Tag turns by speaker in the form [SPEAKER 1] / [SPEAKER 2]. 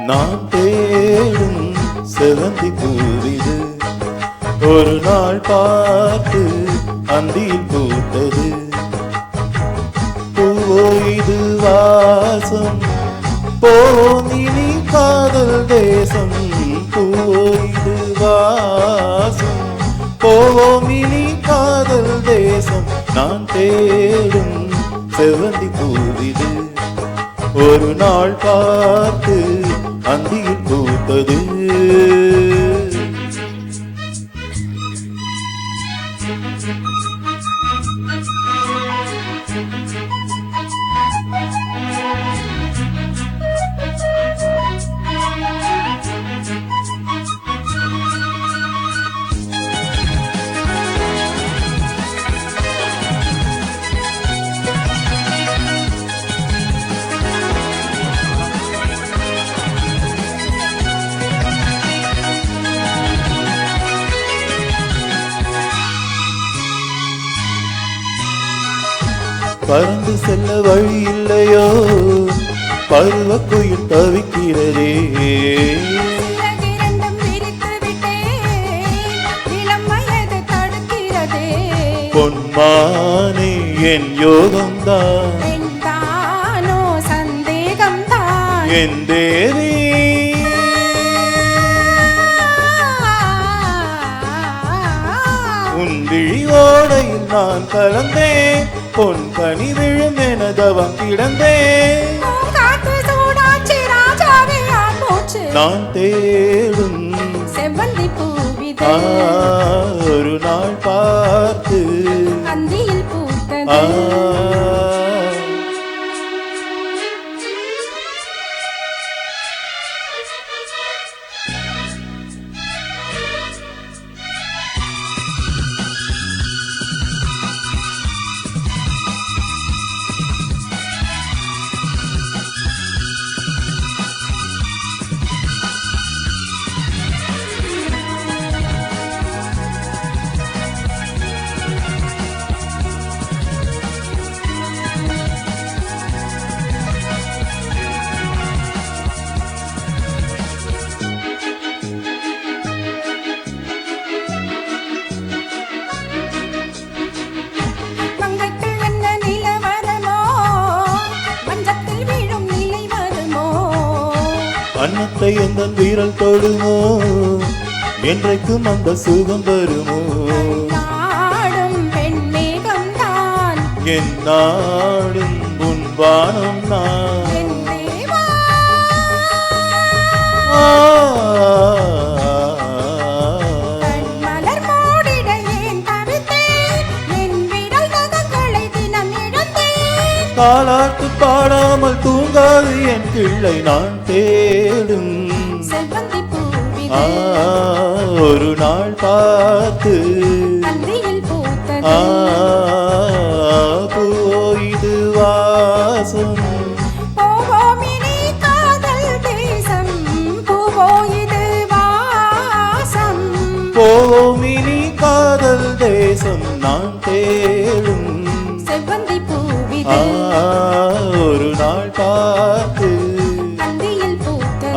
[SPEAKER 1] நான் தேடும் செவந்தி பூவிது ஒரு நாள் பார்த்து அந்தியில் பூத்தது. பூவோ இது வாசம் போவோம் இனி காதல் தேசம். பூவோ இது வாசம் போவோம் இனி காதல் தேசம். நான் தேடும் செவந்தி பூவிது ஒரு நாள் பார்த்து அந்தியில் பூத்தது. பறந்து செல்ல வழி இல்லையோ பருவ குயில் தவிக்கிறதே. பொன்மானே என் யோகம்தான் சந்தேகம்தான் என் தேவி. உன் விழியோடையில் நான் கலந்தேன் பொன் கனி விழும் என தவம் கிடந்தேன். நான் தேடும்
[SPEAKER 2] செவ்வந்தி பூவிது
[SPEAKER 1] ஒரு நாள் பார்த்து
[SPEAKER 2] அந்தியில் பூத்தது.
[SPEAKER 1] அன்னத்தை எந்த வீரல் தொடுமோ என்றைக்கும் அந்த சுகம் வருமோ. என் நாடும் உன் வானம் நான். தாலாட்டு பாடாமல் தூங்காது என் பிள்ளை. நான் தேடும்
[SPEAKER 2] செவ்வந்தி பூவிது
[SPEAKER 1] ஒரு நாள் பார்த்து
[SPEAKER 2] அந்தியில் பூத்தது.
[SPEAKER 1] பூவோ இது வாசம்
[SPEAKER 2] போவோம் இனி காதல் தேசம். பூவோ இது வாசம்
[SPEAKER 1] போவோம் இனி காதல் தேசம். நான் தேடும்
[SPEAKER 2] செவ்வந்தி பூவிது
[SPEAKER 1] ஒரு நாள் பார்த்து
[SPEAKER 2] அந்தியில் பூத்தது.